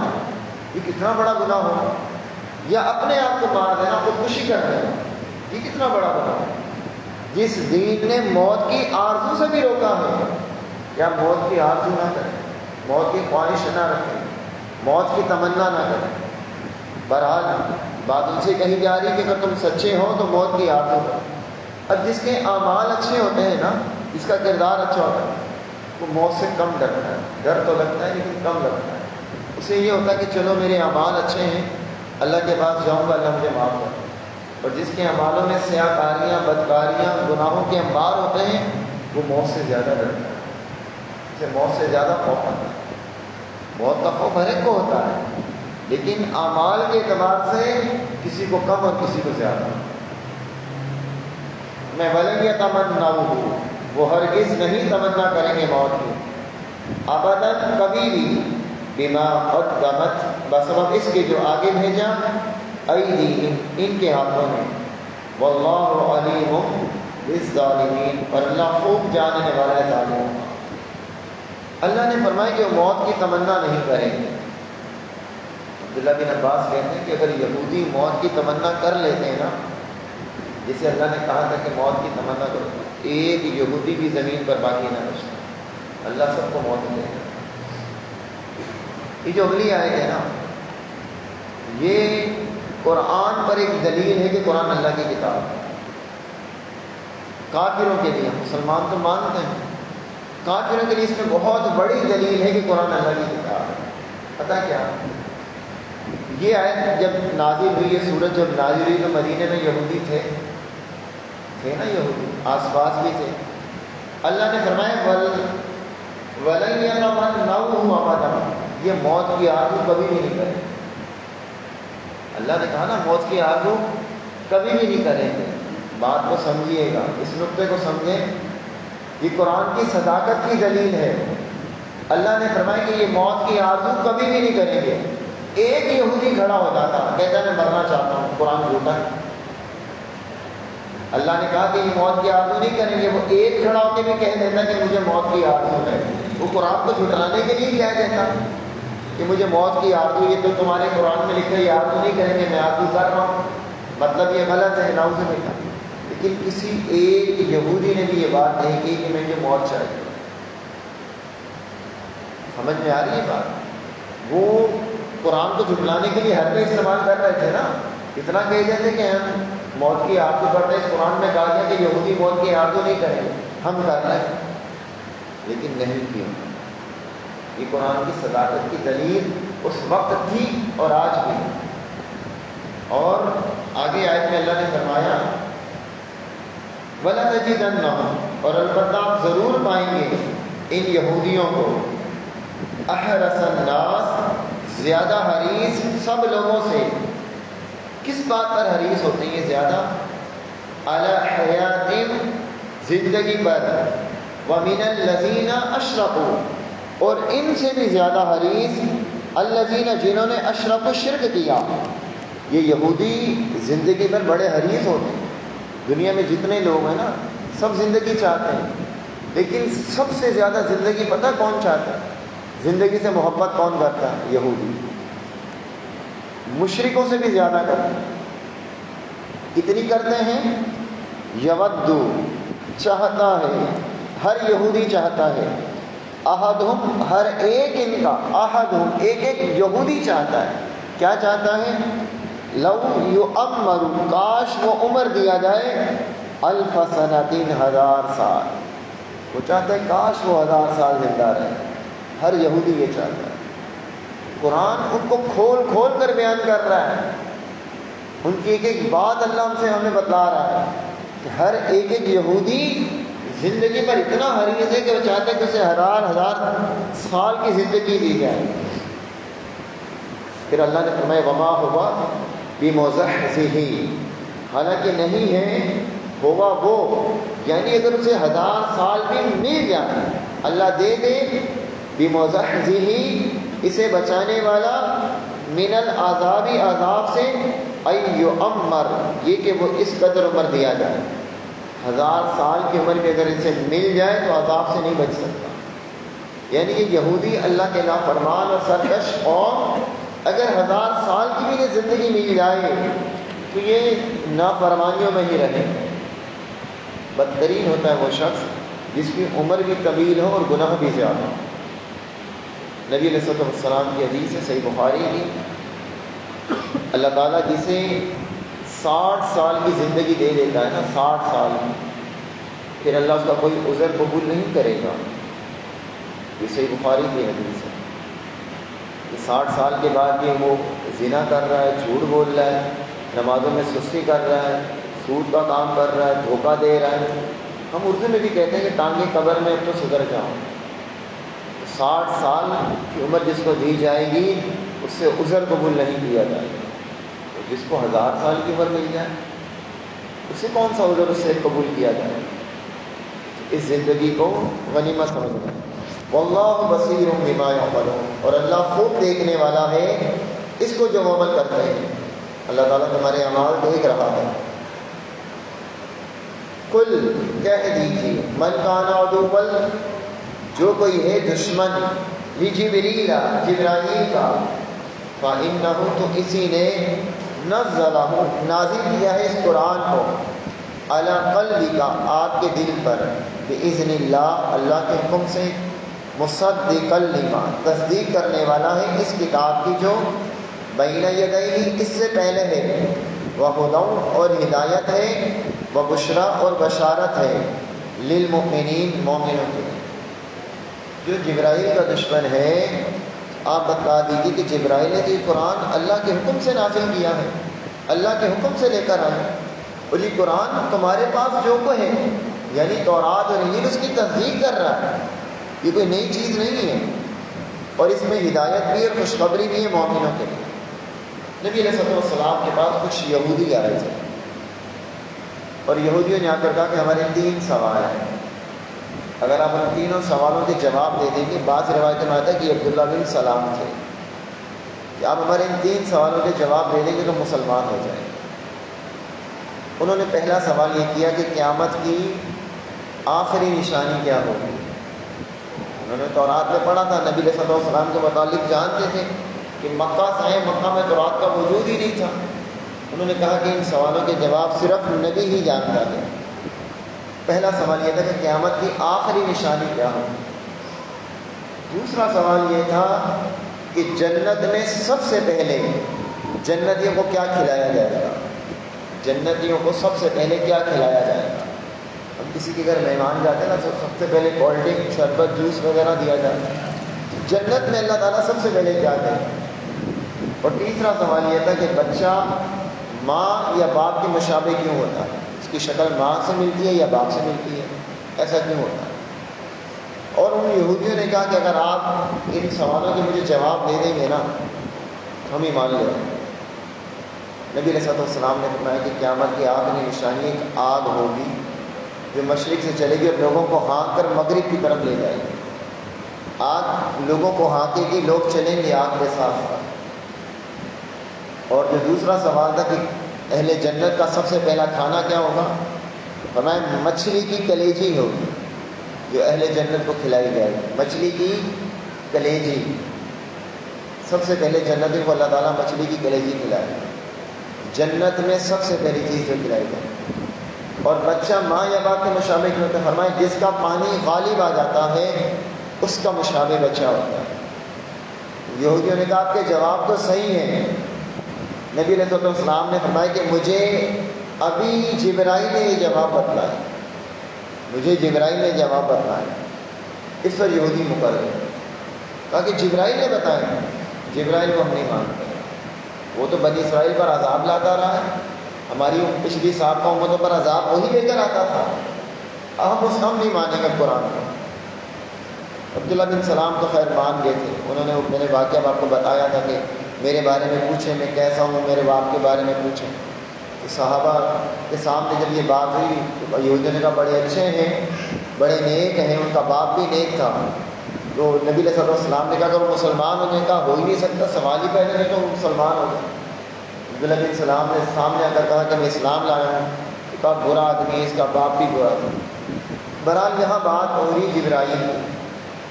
Speaker 1: یہ کتنا بڑا گناہ ہوگا، یا اپنے آپ کو مار دینا، خودکشی کر دینا، یہ کتنا بڑا گناہ ہے. جس دین نے موت کی آرزو سے بھی روکا ہے، یا موت کی آرزو نہ کریں، موت کی خواہش نہ رکھیں. موت کی تمنا نہ کریں. بہرحال بات ان سے کہی جا رہی کہ اگر تم سچے ہو تو موت کی آرزو کرو. اب جس کے اعمال اچھے ہوتے ہیں نا، جس کا کردار اچھا ہوتا ہے، وہ موت سے کم ڈرتا ہے. ڈر تو لگتا ہے لیکن کم لگتا ہے. اسے یہ ہوتا ہے کہ چلو میرے اعمال اچھے ہیں، اللہ کے پاس جاؤں گا، اللہ مجھے معاف کر. اور جس کے اعمالوں میں سیاہ کاریاں، بدکاریاں، گناہوں کے انبار ہوتے ہیں، وہ موت سے زیادہ ڈرتا ہے. اسے موت سے زیادہ خوف آتا ہے. موت کا خوف ہر ایک کو ہوتا ہے، لیکن اعمال کے اعتبار سے کسی کو کم اور کسی کو زیادہ. میں ولن یتمنوا، وہ ہرگز نہیں تمنا کریں گے موت کی، ابداً کبھی بھی، بما قدمت، بسبب اس کے جو آگے بھیجا، ایدیہم، ان کے ہاتھوں نے، واللہ علیم بالظالمین، اور اللہ خوب جاننے والا ہے ظالموں کا. اللہ نے فرمایا کہ وہ موت کی تمنا نہیں کریں گے. عبداللہ بن عباس کہتے ہیں کہ اگر یہودی موت کی تمنا کر لیتے ہیں نا، جسے اللہ نے کہا تھا کہ موت کی تمنا کرو، ایک یہودی بھی زمین پر باقی نہ بچتا، اللہ سب کو موت دے گا. یہ جو اگلی آیت ہے نا، یہ قرآن پر ایک دلیل ہے کہ قرآن اللہ کی کتاب ہے. کافروں کے لیے، مسلمان تو مانتے ہیں، کافروں کے لیے اس میں بہت بڑی دلیل ہے کہ قرآن اللہ کی کتاب ہے. پتہ کیا؟ یہ آیت جب نازل ہوئی، یہ سورت جب نازل ہوئی تو مدینے میں یہودی تھے نا، یہودی آس پاس بھی تھے. اللہ نے فرمایا وَلَن يَتَمَنَّوْهُ أَبَدًا، یہ موت کی آرزو کبھی بھی نہیں کریں. اللہ نے کہا نا موت کی آرزو کبھی بھی نہیں کریں گے. بات کو سمجھیے گا، اس نقطے کو سمجھیں. یہ قرآن کی صداقت کی دلیل ہے. اللہ نے فرمایا کہ یہ موت کی آرزو کبھی بھی نہیں کریں گے. ایک یہودی کھڑا ہو جاتا، کہتا میں مرنا چاہتا ہوں، قرآن جھوٹا ہے. اللہ نے کہا کہ یہ موت کی آرزو نہیں کریں گے. وہ ایک کھڑا ہو کے بھی کہہ دیتا کہ مجھے موت کی آرزو ہے. وہ قرآن کو جھٹلانے کے لیے کہہ دیتا کہ مجھے موت کی آرزو، یہ تو تمہارے قرآن میں لکھا ہے، یہ آرزو نہیں کریں گے، میں آرزو کر رہا ہوں، مطلب یہ غلط ہے، نعوذ باللہ. لیکن کسی ایک یہودی نے بھی یہ بات نہیں کی کہ مجھے موت چاہیے. سمجھ میں آ رہی ہے بات؟ وہ قرآن کو جھٹلانے کے لیے حرفیں استعمال کر رہے تھے نا. اتنا کہہ جاتے کہ ہم موت کی آرزو کرتے ہیں، قرآن میں کہا گیا کہ یہودی موت کی آرزو نہیں کریں گے، ہم کر رہے ہیں، لیکن نہیں کیوں. یہ قرآن کی صداقت کی دلیل اس وقت تھی اور آج بھی. اور آگے آیت میں اللہ نے فرمایا وَلَتَجِدَنَّهُمْ، اور البتہ آپ ضرور پائیں گے ان یہودیوں کو، احرص الناس، زیادہ حریص سب لوگوں سے. کس بات پر حریص ہوتے ہیں زیادہ؟ علی حیات، زندگی پر، ومن الذین اشرکوا، اور ان سے بھی زیادہ حریص الذین، جنہوں نے اشرکوا، شرک کیا. یہ یہودی زندگی پر بڑے حریص ہوتے ہیں. دنیا میں جتنے لوگ ہیں نا سب زندگی چاہتے ہیں، لیکن سب سے زیادہ زندگی پتہ کون چاہتا ہے؟ زندگی سے محبت کون کرتا ہے؟ یہودی. مشرکوں سے بھی زیادہ کرتے ہیں. کتنی کرتے ہیں؟ یودو، چاہتا ہے، ہر یہودی چاہتا ہے، احدہم، ہر ایک ان کا، احدہم، ایک ایک یہودی چاہتا ہے. کیا چاہتا ہے؟ لو یعمر، کاش وہ عمر دیا جائے، الف سنۃ، 1000 سال. وہ چاہتا ہے کاش وہ 1000 سال زندہ رہے. ہر یہودی یہ چاہتا ہے. قرآن ان کو کھول کھول کر بیان کر رہا ہے. ان کی ایک ایک بات اللہ ہم سے ہمیں بتلا رہا ہے کہ ہر ایک ایک یہودی زندگی پر اتنا حریص ہے کہ وہ چاہتے ہیں کہ اسے 1000 سال کی زندگی دی جائے. پھر اللہ نے فرمایا وما ہوا بمزحزحہ، حالانکہ نہیں ہے ہوگا وہ، یعنی اگر اسے 1000 سال بھی مل جائے، اللہ دے دے، بمزحزحہ، اسے بچانے والا، من العذاب، عذاب سے، ان یعمر، یہ کہ وہ اس قدر عمر دیا جائے. 1000 سال کی عمر بھی اگر اسے مل جائے تو عذاب سے نہیں بچ سکتا. یعنی کہ یہودی اللہ کے نافرمان اور سرکش قوم، اگر 1000 سال کی بھی یہ زندگی مل جائے تو یہ نافرمانیوں میں ہی رہے. بدترین ہوتا ہے وہ شخص جس کی عمر بھی طویل ہو اور گناہ بھی زیادہ ہو. نبی علیہ السلام کی حدیث ہے صحیح بخاری کی، اللہ تعالیٰ جسے 60 سال کی زندگی دے دیتا ہے نا، 60 سال کی، پھر اللہ اس کا کوئی عذر قبول نہیں کرے گا۔ یہ صحیح بخاری کی حدیث ہے کہ 60 سال کے بعد یہ وہ زنا کر رہا ہے، جھوٹ بول رہا ہے، نمازوں میں سستی کر رہا ہے، سود کا کام کر رہا ہے، دھوکہ دے رہا ہے، ہم اردو میں بھی کہتے ہیں کہ ٹانگیں قبر میں اب تو سدھر جاؤں۔ 60 سال کی عمر جس کو دی جائے گی اس سے عذر قبول نہیں کیا جائے گا، تو جس کو 1000 سال کی عمر مل جائے اسے کون سا عذر اس سے قبول کیا جائے؟ اس زندگی کو غنیمت سمجھنا۔ واللہ بصیر بما یعملون، اور اللہ خوب دیکھنے والا ہے اس کو جو عمل کرتے ہیں۔ اللہ تعالیٰ تمہارے اعمال دیکھ رہا ہے۔ کل کہہ دیجیے، من کان عدوا، جو کوئی ہے دشمن، لجبریل جبرائیل کا، فإنہ تو اسی نے نزلہ نازل کیا ہے اس قرآن کو، علی قلبک آپ کے دل پر، بإذن اللہ اللہ کے حکم سے، مصدقا لما تصدیق کرنے والا ہے اس کتاب کی جو بین یدیہ اس سے پہلے ہے، وہدی اور ہدایت ہے، وبشریٰ اور بشارت ہے، للمؤمنین مومنوں کے۔ جو جبرائیل کا دشمن ہے آپ بتا دیجیے کہ جبرائیل نے تو یہ قرآن اللہ کے حکم سے نازل کیا ہے، اللہ کے حکم سے لے کر آئے، اور یہ قرآن تمہارے پاس جو کو ہے یعنی تورات اور انجیل اس کی تصدیق کر رہا ہے، یہ کوئی نئی چیز نہیں ہے، اور اس میں ہدایت بھی اور خوشخبری بھی ہے مومنوں کے لیے۔ نبی علیہ السلام کے پاس کچھ یہودی آئے تھے، اور یہودیوں نے آ کر کہا کہ ہمارے 3 سوال ہیں، اگر آپ ان تینوں سوالوں کے جواب دے دیں گے، بعض روایتوں میں آتا ہے کہ عبداللہ بن سلام تھے، کہ آپ ہمارے ان 3 سوالوں کے جواب دے دیں گے تو مسلمان ہو جائیں۔ انہوں نے پہلا سوال یہ کیا کہ قیامت کی آخری نشانی کیا ہوگی؟ انہوں نے تورات میں پڑھا تھا، نبی علیہ السلام کے متعلق جانتے تھے کہ مکہ سے آئے، مکہ میں تورات کا وجود ہی نہیں تھا۔ انہوں نے کہا کہ ان سوالوں کے جواب صرف نبی ہی جانتا ہے۔ پہلا سوال یہ تھا کہ قیامت کی آخری نشانی کیا ہوگی۔ دوسرا سوال یہ تھا کہ جنت میں سب سے پہلے جنتیوں کو کیا کھلایا جائے گا، جنتیوں کو سب سے پہلے کیا کھلایا جائے گا۔ ہم کسی کے گھر مہمان جاتے ہیں نا تو سب سے پہلے کولڈ ڈرنک، شربت، جوس وغیرہ دیا جاتا ہے، جنت میں اللہ تعالیٰ سب سے پہلے کیا دے گا۔ اور تیسرا سوال یہ تھا کہ بچہ ماں یا باپ کے مشابہ کیوں ہوتا ہے، اس کی شکل ماں سے ملتی ہے یا باپ سے ملتی ہے، ایسا کیوں ہوتا ہے۔ اور ان یہودیوں نے کہا کہ اگر آپ ان سوالوں کے مجھے جواب دے دیں گے نا ہم ہی مان لیں۔ نبی علیہ السلام نے فرمایا کہ قیامت کی آخری نشانی ایک آگ ہوگی جو مشرق سے چلے گی اور لوگوں کو ہانک کر مغرب کی طرف لے جائے گی۔ آگ لوگوں کو ہانکے گی، لوگ چلیں گے آگ کے ساتھ ساتھ۔ اور جو دوسرا سوال تھا کہ اہل جنت کا سب سے پہلا کھانا کیا ہوگا، فرمایا مچھلی کی کلیجی ہوگی جو اہل جنت کو کھلائی جائے گی، مچھلی کی کلیجی۔ سب سے پہلے جنت کو اللہ تعالیٰ مچھلی کی کلیجی کھلائے گا، جنت میں سب سے پہلی چیز جو کھلائی جائے گی۔ اور بچہ ماں یا باپ کے مشابہ کیوں ہوتا ہے، فرمایا جس کا پانی غالب آ جاتا ہے اس کا مشابہ بچہ ہوتا ہے۔ یہودیوں نے کہا آپ کے جواب تو صحیح ہیں۔ نبی علیہ السلام نے فرمایا کہ مجھے ابھی جبرائیل نے یہ جواب بتلایا، مجھے جبرائیل نے جواب بتلایا۔ اس پر یہودی مکر گئے، کہا کہ جبرائیل نے بتایا، جبرائیل کو ہم نہیں مانتے، وہ تو بنی اسرائیل پر عذاب لاتا رہا ہے، ہماری پچھلی سابقہ امتوں پر عذاب وہی لے کر آتا تھا، ہم نہیں مانیں گے قرآن کو۔ عبداللہ بن سلام تو خیر مان گئے تھے، انہوں نے میرے واقعہ آپ کو بتایا تھا کہ میرے بارے میں پوچھیں میں کیسا ہوں، میرے باپ کے بارے میں پوچھیں۔ تو صحابہ کے سامنے جب یہ بات ہوئی تو یہودیوں نے کہا بڑے اچھے ہیں، بڑے نیک ہیں، ان کا باپ بھی نیک تھا۔ تو نبی علیہ السلام نے کہا کہ وہ مسلمان ہونے کا ہو ہی نہیں سکتا، سوال ہی پہلے نہیں تو وہ مسلمان ہو گئے۔ عبداللہ بن سلام نے سامنے آ کر کہا کہ میں اسلام لایا ہوں، کہا برا آدمی ہے، اس کا باپ بھی برا تھا۔ بہرحال یہاں بات ہو رہی جبرائیل کی،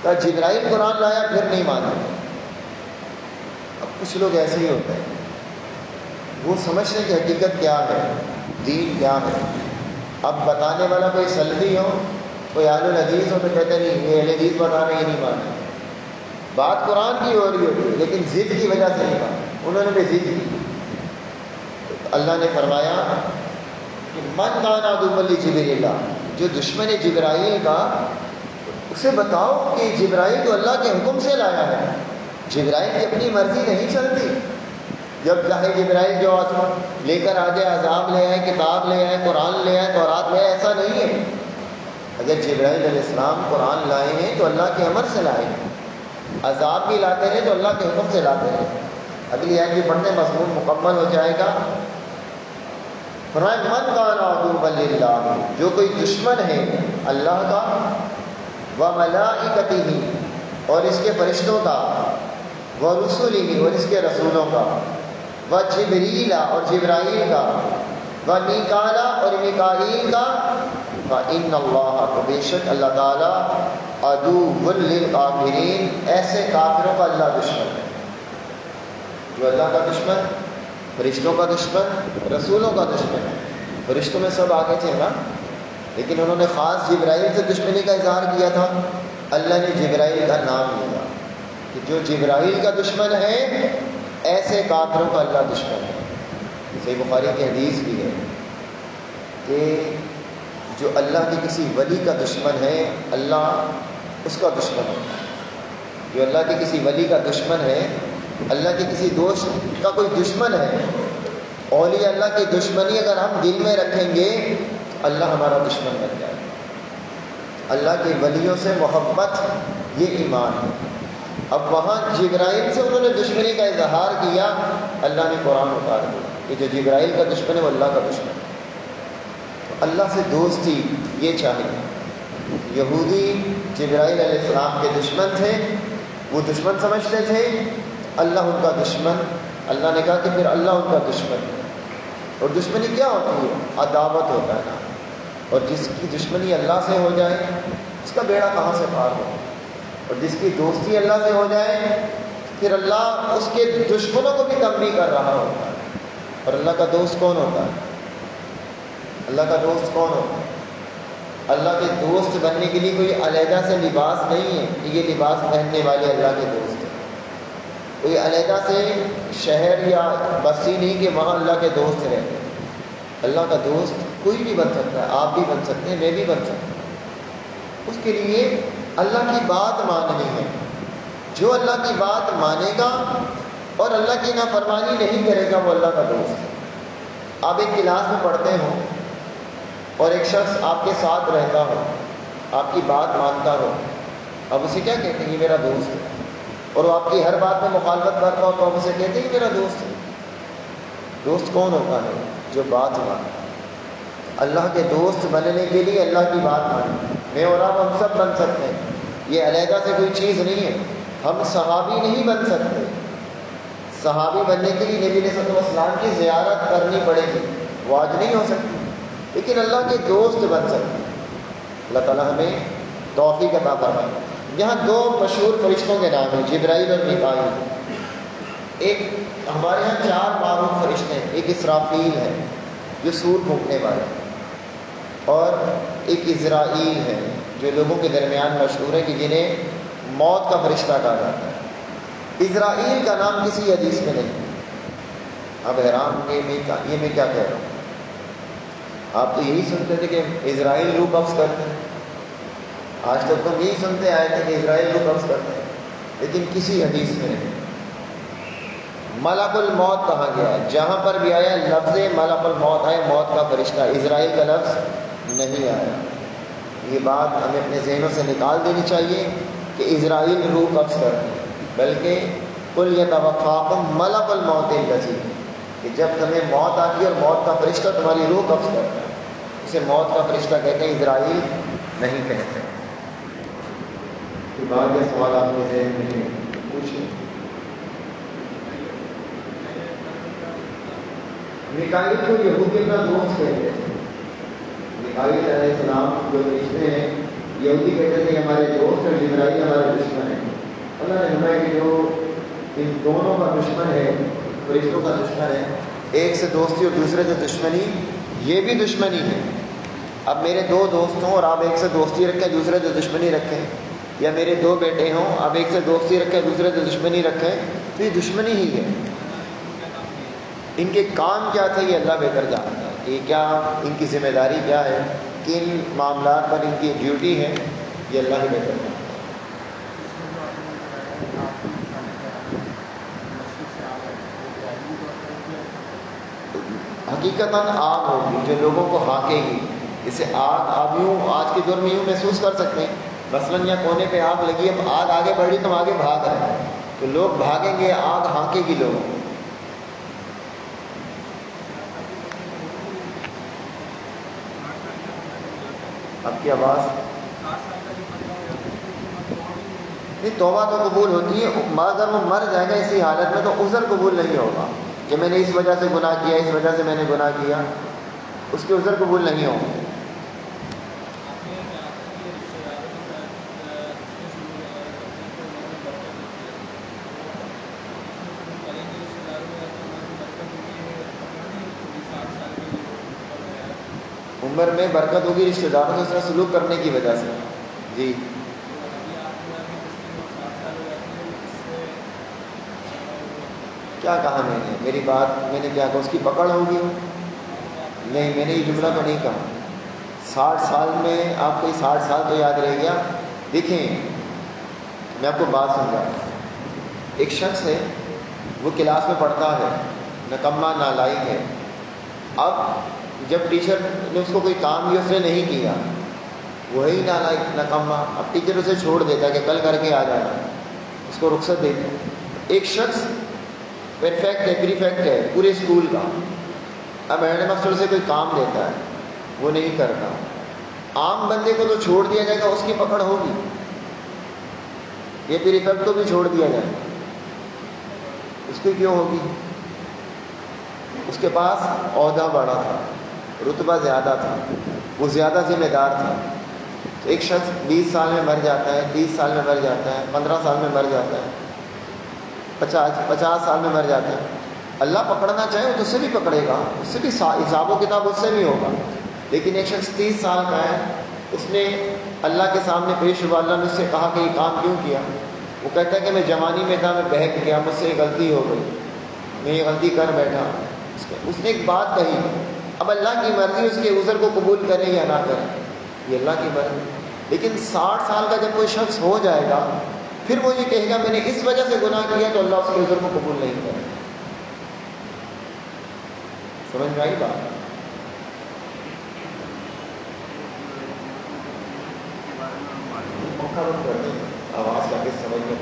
Speaker 1: کہا جبرائیل قرآن لایا پھر نہیں مانا۔ اب کچھ لوگ ایسے ہی ہوتے ہیں، وہ سمجھنے کی حقیقت کیا ہے، دین کیا ہے۔ اب بتانے والا کوئی سلفی ہو، کوئی اہل الحدیث ہو تو کہتے نہیں یہ اہل حدیث بتا رہے، یہ نہیں مانا۔ بات قرآن کی ہو رہی ہوتی ہے لیکن ضد کی وجہ سے نہیں کہا، انہوں نے بھی ضد کی۔ اللہ نے فرمایا کہ من کان عدوا لجبریل، جو دشمن جبرائیل کا، اسے بتاؤ کہ جبرائیل تو اللہ کے حکم سے لایا ہے، جبرائیل کی اپنی مرضی نہیں چلتی۔ جب چاہے جبرائیل جو لے کر آ جائے، عذاب لے آئے، کتاب لے آئے، قرآن لے آئے، تورات لے آئے، ایسا نہیں ہے۔ اگر جبرائیل علیہ السلام قرآن لائے ہیں تو اللہ کے امر سے لائے ہیں، عذاب بھی لاتے ہیں تو اللہ کے حکم سے لاتے ہیں۔ اگلی آیت بھی پڑھنے مضمون مکمل ہو جائے گا۔ فرمایا من کان عدوا للہ، جو کوئی دشمن ہے اللہ کا، وملائکتہ، اور اس کے فرشتوں کا، ورسلہ، اور اس کے رسولوں کا، وجبریل، اور جبرائیل کا، ومیکال، اور میکائیل کا، فإن اللہ، تو بے شک اللہ تعالیٰ، عدو للکافرین، ایسے کافروں کا اللہ دشمن ہے۔ جو اللہ کا دشمن، فرشتوں کا دشمن، رسولوں کا دشمن ہے۔ فرشتوں میں سب آگے تھے نا، لیکن انہوں نے خاص جبرائیل سے دشمنی کا اظہار کیا تھا۔ اللہ نے جبرائیل کا نام لیا کہ جو جبرائیل کا دشمن ہے ایسے کافروں کا اللہ دشمن ہے۔ صحیح بخاری کی حدیث بھی ہے کہ جو اللہ کے کسی ولی کا دشمن ہے اللہ اس کا دشمن ہوتا ہے۔ جو اللہ کے کسی ولی کا دشمن ہے، اللہ کے کسی دوست کا کوئی دشمن ہے، اولیاء اللہ کی دشمنی اگر ہم دل میں رکھیں گے اللہ ہمارا دشمن بن جائے گا۔ اللہ کے ولیوں سے محبت یہ ایمان ہے۔ اب وہاں جبرائیل سے انہوں نے دشمنی کا اظہار کیا، اللہ نے قرآن اتار دیا کہ جو جبرائیل کا دشمن ہے وہ اللہ کا دشمن ہے۔ تو اللہ سے دوستی یہ چاہیے۔ یہودی جبرائیل علیہ السلام کے دشمن تھے، وہ دشمن سمجھتے تھے، اللہ ان کا دشمن۔ اللہ نے کہا کہ پھر اللہ ان کا دشمن ہے۔ اور دشمنی کیا ہوتی ہے؟ عداوت ہوتا ہے نا، اور جس کی دشمنی اللہ سے ہو جائے اس کا بیڑا کہاں سے پار ہو، اور جس کی دوستی اللہ سے ہو جائے پھر اللہ اس کے دشمنوں کو بھی تنبیہ کر رہا ہوتا ہے۔ اور اللہ کا دوست کون ہوتا ہے؟ اللہ کا دوست کون ہوتا ہے؟ اللہ کے دوست بننے کے لیے کوئی علیحدہ سے لباس نہیں ہے کہ یہ لباس پہننے والے اللہ کے دوست ہیں۔ کوئی علیحدہ سے شہر یا بستی نہیں کہ وہاں اللہ کے دوست رہتے ہیں۔ اللہ کا دوست کوئی بھی بن سکتا ہے، آپ بھی بن سکتے ہیں، میں بھی بن سکتا ہوں۔ اس کے لیے اللہ کی بات ماننی ہے۔ جو اللہ کی بات مانے گا اور اللہ کی نافرمانی نہیں کرے گا وہ اللہ کا دوست ہے۔ آپ ایک کلاس میں پڑھتے ہو اور ایک شخص آپ کے ساتھ رہتا ہو، آپ کی بات مانتا ہو، اب اسے کیا کہتے ہیں؟ یہ میرا دوست ہے۔ اور وہ آپ کی ہر بات میں مخالفت کرتا ہو تو آپ اسے کہتے ہیں یہ میرا دوست ہے۔ دوست کون ہوتا ہے؟ جو بات مانتا ہے۔ اللہ کے دوست بننے کے لیے اللہ کی بات مانیں۔ میں اور آپ ہم سب بن سکتے ہیں، یہ علیحدہ سے کوئی چیز نہیں ہے۔ ہم صحابی نہیں بن سکتے، صحابی بننے کے لیے نبی علیہ السلام کی زیارت کرنی پڑے گی، وہ آج نہیں ہو سکتی، لیکن اللہ کے دوست بن سکتے ہیں۔ اللہ تعالیٰ ہمیں توفیق عطا فرمائے۔ یہاں دو مشہور فرشتوں کے نام ہیں، جبرائیل اور میکائیل۔ ایک ہمارے یہاں چار معروف فرشتے ہیں، ایک اسرافیل ہے جو سور پھونکنے والے، اور ایک عزرائیل ہے جو لوگوں کے درمیان مشہور ہے کہ جنہیں موت کا فرشتہ کہا جاتا ہے۔ عزرائیل کا نام کسی حدیث میں نہیں۔ اب حیران کہ یہ میں کیا کہہ رہا ہوں؟ آپ تو یہی سنتے تھے کہ عزرائیل روح قبض کرتے ہیں، آج تک تم یہی سنتے آئے تھے کہ اسرائیل کو قبض کرتے ہیں، لیکن کسی حدیث میں نہیں۔ ملک الموت کہا گیا ہے، جہاں پر بھی آیا لفظ ملک الموت آئے، موت کا فرشتہ، اسرائیل کا لفظ نہیں آیا۔ یہ بات ہمیں اپنے ذہنوں سے نکال دینی چاہیے کہ اسرائیل روح قبض کرتے ہیں، بلکہ قل یتوفاکم ملک الموت الذی، کہ جب تمہیں موت آتی ہے اور موت کا فرشتہ تمہاری روح قبض کرتا ہے، اسے موت کا فرشتہ کہتے ہیں، اسرائیل نہیں کہتے۔ بعد کے سوالات میں سے پوچھیں۔ میکائیل کو یہودی کا دوست کہتے ہیں۔ میکائیل علیہ السلام جو فرشتے ہیں، یہودی کہتے تھے ہمارے دوست اور جبرائیل ہمارے دشمن ہیں۔ اللہ نے فرمایا کہ جو ان دونوں کا دشمن ہے، فرشتوں کا دشمن ہے، ایک سے دوستی اور دوسرے سے دشمنی، یہ بھی دشمنی ہے۔ اب میرے دو دوست ہوں اور آپ ایک سے دوستی رکھیں دوسرے سے دشمنی رکھیں، یا میرے 2 بیٹے ہوں، اب ایک سے دوستی رکھے دوسرے سے دشمنی رکھے، تو یہ دشمنی ہی ہے۔ ان کے کام کیا تھے یہ اللہ بہتر جانتا ہے، یہ کیا ان کی ذمہ داری کیا ہے، کن معاملات پر ان کی ڈیوٹی ہے، یہ اللہ ہی بہتر جانتا ہے۔ حقیقتاً آگ ہوگی جو لوگوں کو ہانکے گی، جسے آپ یوں آج کے دور میں یوں محسوس کر سکتے ہیں، مثلاً یا کونے پہ آگ لگی، اب آگ آگے بڑھ رہی تو ہم آگے بھاگ رہے ہیں، تو لوگ بھاگیں گے، آگ ہانکے گی لوگوں کو۔ اب کی آواز نہیں، توبہ تو قبول ہوتی ہے، اگر وہ مر جائے گا اسی حالت میں تو عذر قبول نہیں ہوگا کہ میں نے اس وجہ سے گناہ کیا، اس وجہ سے میں نے گناہ کیا، اس کے عذر قبول نہیں ہوگا۔ عمر میں برکت ہوگی رشتہ داروں سے اس طرح سلوک کرنے کی وجہ سے۔ جی کیا کہا میں نے؟ میری بات میں نے کیا کہا؟ اس کی پکڑ ہوگی؟ نہیں، میں نے یہ جملہ تو نہیں کہا۔ 60 سال میں آپ کو 60 سال تو یاد رہ گیا۔ دیکھیں میں آپ کو بات سمجھاتا ہوں۔ ایک شخص ہے، وہ کلاس میں پڑھتا ہے، نکمہ نالائق ہے۔ اب جب ٹیچر نے اس کو کوئی کام دیا اس نے نہیں کیا، وہی نالائق نکمہ، اب ٹیچر اسے چھوڑ دیتا ہے کہ کل کر کے آ جانا، اس کو رخصت دیتا ہے۔ ایک شخص پرفیکٹ ہے، پریفیکٹ ہے پورے اسکول کا، اب ہیڈ ماسٹر سے کوئی کام دیتا ہے وہ نہیں کرتا، عام بندے کو تو چھوڑ دیا جائے گا، اس کی پکڑ ہوگی؟ یہ پریفیکٹ کو بھی چھوڑ دیا جائے گا، اس کی کیوں ہوگی؟ اس کے پاس عہدہ بڑا تھا، رتبہ زیادہ تھا، وہ زیادہ ذمہ دار تھا۔ تو ایک شخص 20 سال میں مر جاتا ہے، 30 سال میں مر جاتا ہے، 15 سال میں مر جاتا ہے، 50 سال میں مر جاتا ہے۔ اللہ پکڑنا چاہے وہ تو سے بھی پکڑے گا، اس سے بھی حساب و کتاب اس سے بھی ہوگا۔ لیکن ایک شخص 30 سال کا ہے، اس نے اللہ کے سامنے پیش ہوا، اللہ نے اس سے کہا کہ یہ کام کیوں کیا؟ وہ کہتا ہے کہ میں جوانی میں تھا، میں بہک گیا، مجھ سے غلطی ہو گئی، میں یہ غلطی کر بیٹھا۔ اس نے ایک بات کہی، اب اللہ کی مرضی اس کے عذر کو قبول کرے یا نہ کرے، یہ اللہ کی مرضی۔ لیکن 60 سال کا جب کوئی شخص ہو جائے گا، پھر وہ یہ کہے گا میں نے اس وجہ سے گناہ کیا، تو اللہ اس کے عذر کو قبول نہیں کرے۔ سمجھ میں آئی بات؟ آواز کا کس سمجھ میں؟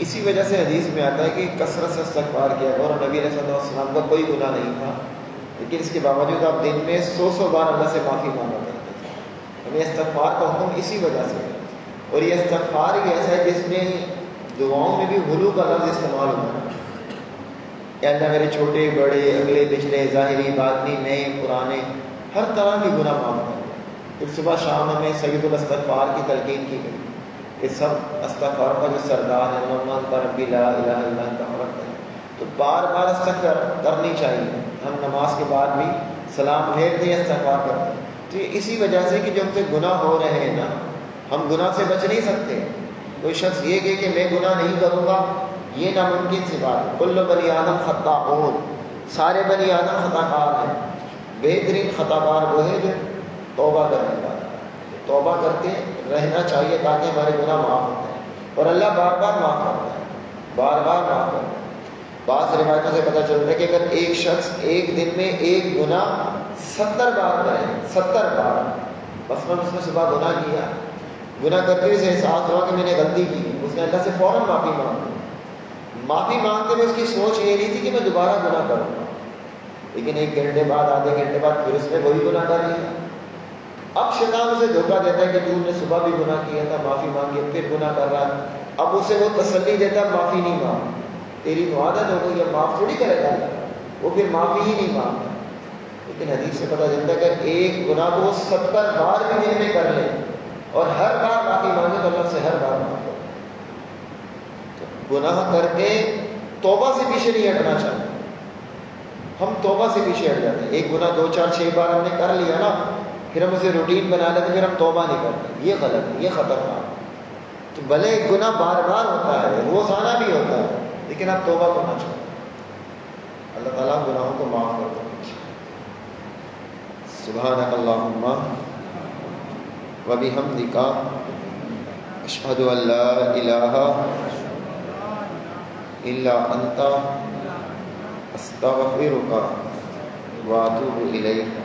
Speaker 1: اسی وجہ سے حدیث میں آتا ہے کہ کثرت سے استغفار کیا، اور نبی علیہ السلام کا کوئی گناہ نہیں تھا، لیکن اس کے باوجود آپ دن میں 100 بار اللہ سے معافی مانگا کرتے تھے۔ ہمیں استغفار کا حکم اسی وجہ سے ہے، اور یہ استغفار ہی ایسا ہے جس میں دعاؤں میں بھی غلو کا لفظ استعمال ہوتا ہے۔ اے اللہ میرے چھوٹے بڑے اگلے پچھلے ظاہری باطنی نئے پرانے ہر طرح کی گناہ معاف کر۔ پھر صبح شام ہمیں سید الاستغفار کی تلقین کی گئی کہ سب استغفار کا جو سردار ہے محمد کا ربی لا الہ الا انت فرق ہے، تو بار بار استغفار کرنی چاہیے۔ ہم نماز کے بعد بھی سلام پھیرتے ہیں، استغفار کرتے ہیں، تو یہ اسی وجہ سے کہ جو ہم سے گناہ ہو رہے ہیں نا، ہم گناہ سے بچ نہیں سکتے۔ کوئی شخص یہ کہے کہ میں گناہ نہیں کروں گا، یہ ناممکن سی بات ہے۔ کل بنی آدم خطاؤن، سارے بنی آدم خطا کار ہیں، بہترین خطا کار وہ ہے جو توبہ کرنے والا۔ توبہ کرتے رہنا چاہیے تاکہ ہمارے گناہ معاف ہوتے ہیں، اور اللہ بار بار معاف کرتا ہے، بار بار معاف کرتا ہے۔ بعض روایتوں سے پتہ چلتا ہے کہ اگر ایک شخص ایک دن میں ایک گناہ 70 بار کرے، 70 بار، مثلاً اس نے صبح گناہ کیا، گناہ کرتے ہوئے احساس ہوا کہ میں نے غلطی کی، اس نے اللہ سے فوراً معافی مانگی، معافی مانگتے ہوئے اس کی سوچ یہ نہیں تھی کہ میں دوبارہ گناہ کروں گا، لیکن 1 گھنٹے بعد آدھے گھنٹے بعد پھر اس نے وہی گناہ کر لیا۔ اب شیطان اسے دھوکہ دیتا ہے کہ تو نے صبح بھی گناہ کیا تھا، معافی مانگی، پھر گناہ کر رہا ہے۔ اب اسے وہ تسلی دیتا ہے معافی نہیں مانگ، تیری تو عادت ہو گئی، اب معاف تھوڑی کرے گا، وہ پھر معافی ہی نہیں مانگتا۔ لیکن حدیث سے پتہ چلتا ہے کہ ایک گناہ کو وہ 70 بار بھی دن میں کر لے اور ہر بار معافی مانگے تو اللہ سے ہر بار معاف کرے۔ گناہ کر کے توبہ سے پیچھے نہیں ہٹنا چاہتے. ہم توبہ سے پیچھے ہٹ جاتے ہیں. ایک گناہ 2 4 6 بار ہم نے کر لیا نا، پھر ہم اسے روٹین بنا لیتے، پھر ہم توبہ نہیں کرتے. یہ غلط ہے، یہ خطرناک. تو بھلے ایک گناہ بار بار ہوتا ہے، روزانہ بھی ہوتا ہے، لیکن آپ توبہ کرنا چاہتے. اللہ تعالیٰ گناہوں کو معاف کر دے. سبحانک اللہم و بحمدک اشہد ان لا الہ الا انت استغفرک و اتوب الیک.